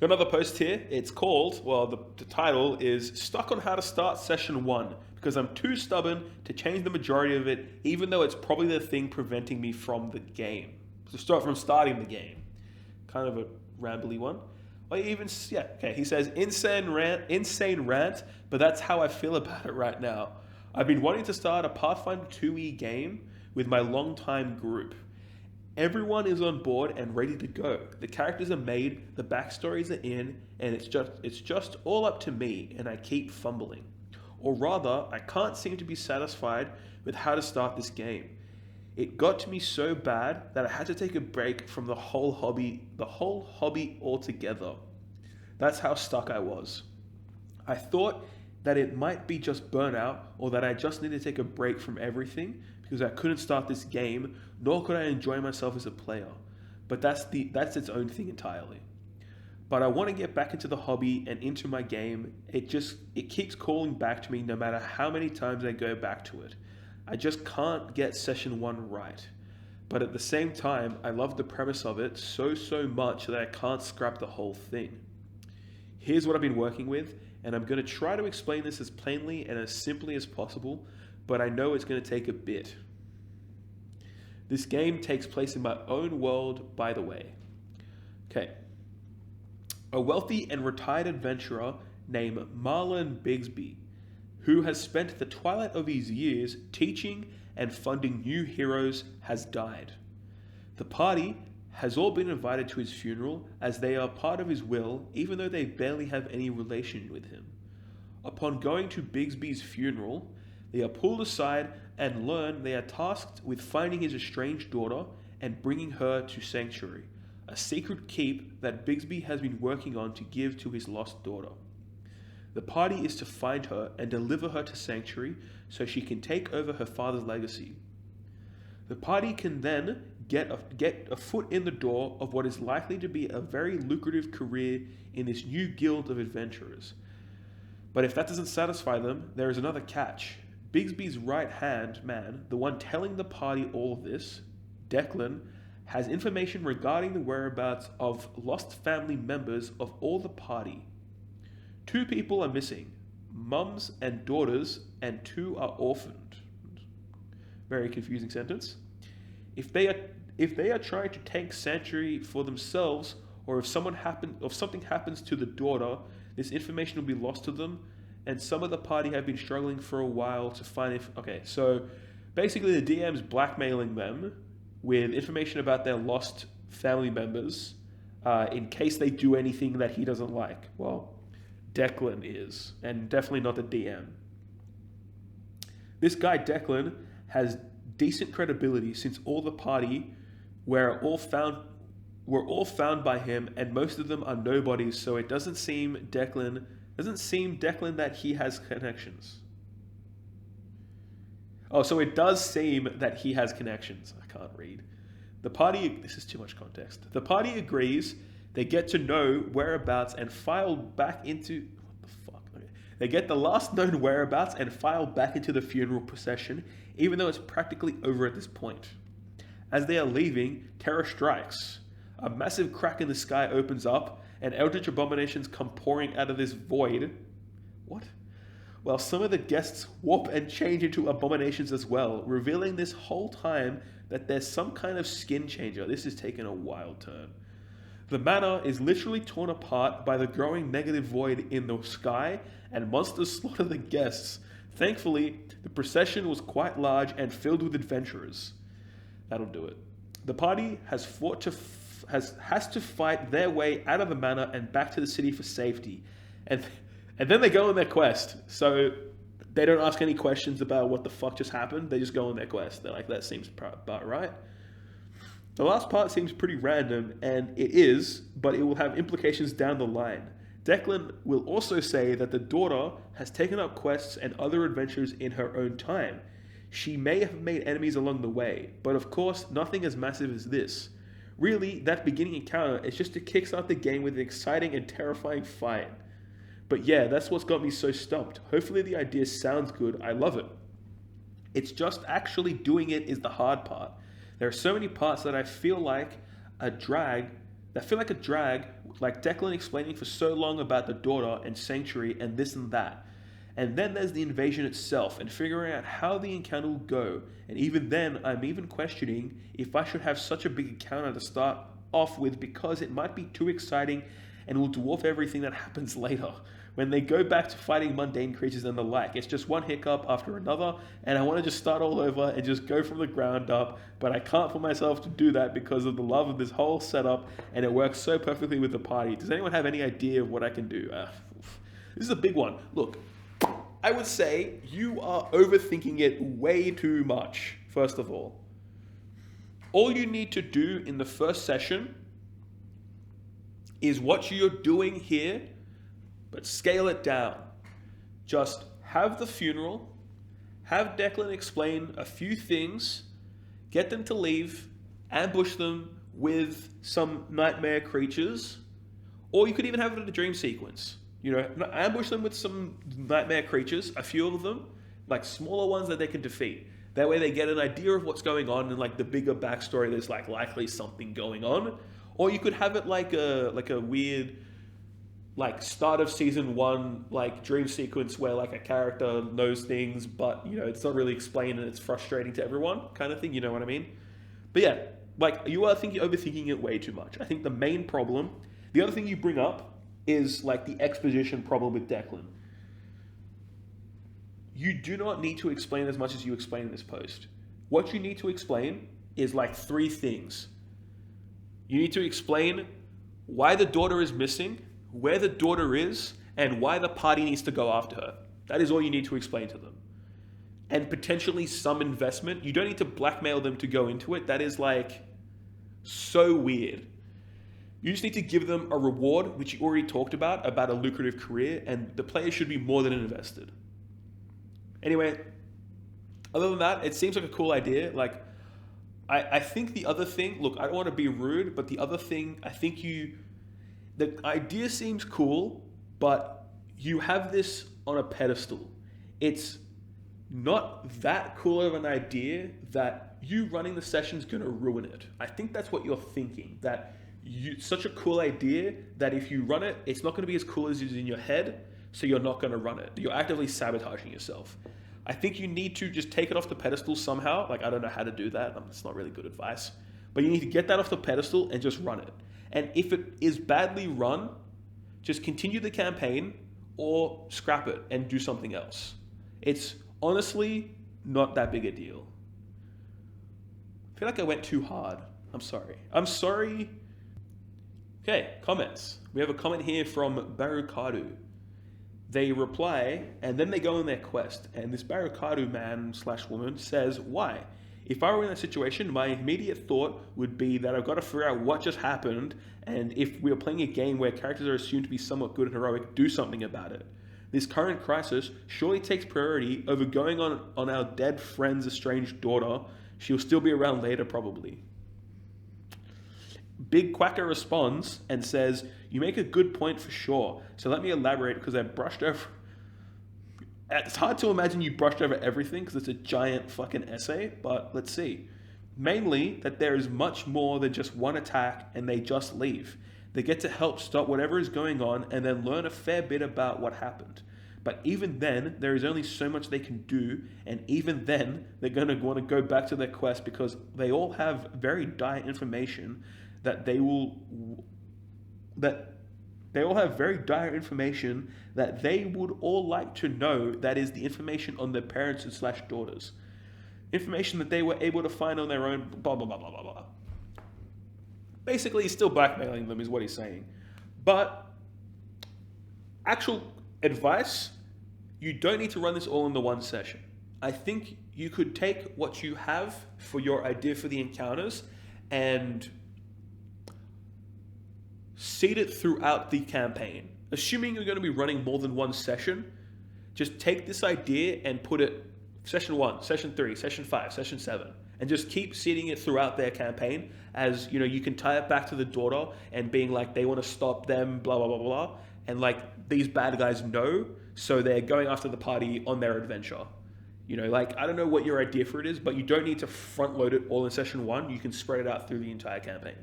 Got another post here. It's called, well, the title is Stuck on How to Start Session 1 because I'm too stubborn to change the majority of it, even though it's probably the thing preventing me from the game. To start from starting the game. Kind of a rambly one. Or even, yeah, okay. He says, insane rant, but that's how I feel about it right now. I've been wanting to start a Pathfinder 2e game with my longtime group. Everyone is on board and ready to go. The characters are made, the backstories are in, and it's just all up to me, and I keep fumbling. Or rather, I can't seem to be satisfied with how to start this game. It got to me so bad that I had to take a break from the whole hobby altogether. That's how stuck I was. I thought that it might be just burnout or that I just need to take a break from everything because I couldn't start this game, nor could I enjoy myself as a player. But that's its own thing entirely. But I want to get back into the hobby and into my game. It keeps calling back to me no matter how many times I go back to it. I just can't get session 1 right. But at the same time, I love the premise of it so much that I can't scrap the whole thing. Here's what I've been working with, and I'm going to try to explain this as plainly and as simply as possible, but I know it's going to take a bit. This game takes place in my own world, by the way. Okay. A wealthy and retired adventurer named Marlon Bigsby, who has spent the twilight of his years teaching and funding new heroes, has died. The party has all been invited to his funeral as they are part of his will, even though they barely have any relation with him. Upon going to Bigsby's funeral, they are pulled aside and learn they are tasked with finding his estranged daughter and bringing her to Sanctuary, a secret keep that Bigsby has been working on to give to his lost daughter. The party is to find her and deliver her to Sanctuary so she can take over her father's legacy. The party can then get a foot in the door of what is likely to be a very lucrative career in this new guild of adventurers. But if that doesn't satisfy them, there is another catch. Bigsby's right-hand man, the one telling the party all of this, Declan, has information regarding the whereabouts of lost family members of all the party. 2 people are missing, mums and daughters, and 2 are orphaned. Very confusing sentence. If they are trying to take Sanctuary for themselves, or if something happens to the daughter, this information will be lost to them, and some of the party have been struggling for a while to find if... Okay, so basically the DM's blackmailing them with information about their lost family members in case they do anything that he doesn't like. Well, Declan is, and definitely not the DM. This guy Declan has decent credibility since all the party were all found by him, and most of them are nobodies, so it doesn't seem Declan that he has connections. Oh, so it does seem that he has connections. I can't read. The party, this is too much context. The party agrees. They get to know whereabouts and file back into... What the fuck? Okay. They get the last known whereabouts and file back into the funeral procession, even though it's practically over at this point. As they are leaving, terror strikes. A massive crack in the sky opens up, and eldritch abominations come pouring out of this void. What? While some of the guests warp and change into abominations as well, revealing this whole time that there's some kind of skin changer. This is taking a wild turn. The manor is literally torn apart by the growing negative void in the sky, and monsters slaughter the guests. Thankfully, the procession was quite large and filled with adventurers. That'll do it. The party has to fight their way out of the manor and back to the city for safety. And then they go on their quest. So they don't ask any questions about what the fuck just happened. They just go on their quest. They're like, that seems about right. The last part seems pretty random, and it is, but it will have implications down the line. Declan will also say that the daughter has taken up quests and other adventures in her own time. She may have made enemies along the way, but of course, nothing as massive as this. Really, that beginning encounter is just to kickstart the game with an exciting and terrifying fight. But yeah, that's what's got me so stumped. Hopefully the idea sounds good. I love it. It's just actually doing it is the hard part. There are so many parts that I feel like a drag They feel like a drag, like Declan explaining for so long about the daughter and Sanctuary and this and that. And then there's the invasion itself and figuring out how the encounter will go. And even then, I'm even questioning if I should have such a big encounter to start off with because it might be too exciting and will dwarf everything that happens later. When they go back to fighting mundane creatures and the like, it's just one hiccup after another, and I want to just start all over and just go from the ground up, but I can't for myself to do that because of the love of this whole setup, and it works so perfectly with the party. Does anyone have any idea of what I can do? This is a big one. Look, I would say you are overthinking it way too much, first of all. All you need to do in the first session is what you're doing here, but scale it down. Just have the funeral, have Declan explain a few things, get them to leave, ambush them with some nightmare creatures, or you could even have it in a dream sequence. You know, ambush them with some nightmare creatures, a few of them, like smaller ones that they can defeat. That way they get an idea of what's going on and like the bigger backstory, there's like likely something going on. Or you could have it like a weird, like start of season 1, like dream sequence where like a character knows things, but you know, it's not really explained and it's frustrating to everyone kind of thing. You know what I mean? But yeah, like you are overthinking it way too much. I think the main problem, the other thing you bring up is like the exposition problem with Declan. You do not need to explain as much as you explain in this post. What you need to explain is like 3 things. You need to explain why the daughter is missing, where the daughter is, and why the party needs to go after her. That is all you need to explain to them. And potentially some investment. You don't need to blackmail them to go into it. That is like so weird. You just need to give them a reward, which you already talked about a lucrative career, and the player should be more than invested. Anyway, other than that, it seems like a cool idea. Like, I think the other thing, look, I don't want to be rude, but the other thing, I think the idea seems cool, but you have this on a pedestal. It's not that cool of an idea that you running the session is going to ruin it. I think that's what you're thinking, that such a cool idea that if you run it, it's not going to be as cool as it is in your head, so you're not going to run it. You're actively sabotaging yourself. I think you need to just take it off the pedestal somehow. Like, I don't know how to do that. It's not really good advice. But you need to get that off the pedestal and just run it. And if it is badly run, just continue the campaign or scrap it and do something else. It's honestly not that big a deal. I feel like I went too hard. I'm sorry. Okay, comments. We have a comment here from Barukadu. They reply, and then they go on their quest. And this Barukadu man/woman says, why? If I were in that situation, my immediate thought would be that I've got to figure out what just happened, and if we are playing a game where characters are assumed to be somewhat good and heroic, do something about it. This current crisis surely takes priority over going on our dead friend's estranged daughter. She'll still be around later, probably. Big Quacker responds and says, you make a good point for sure. So let me elaborate because I brushed over... It's hard to imagine you brushed over everything because it's a giant fucking essay, but let's see. Mainly that there is much more than just one attack and they just leave. They get to help stop whatever is going on and then learn a fair bit about what happened. But even then, there is only so much they can do, and even then, they're going to want to go back to their quest because they all have very dire information that they would all like to know. That is the information on their parents / daughters. Information that they were able to find on their own, blah, blah, blah, blah, blah, blah. Basically, he's still blackmailing them is what he's saying. But actual advice, you don't need to run this all in the one session. I think you could take what you have for your idea for the encounters and seed it throughout the campaign. Assuming you're going to be running more than one session, just take this idea and put it session 1, session 3, session 5, session 7, and just keep seeding it throughout their campaign. As you know, you can tie it back to the daughter and being like they want to stop them, blah blah blah blah, and like these bad guys know, so they're going after the party on their adventure. You know, like I don't know what your idea for it is, but you don't need to front load it all in session 1. You can spread it out through the entire campaign.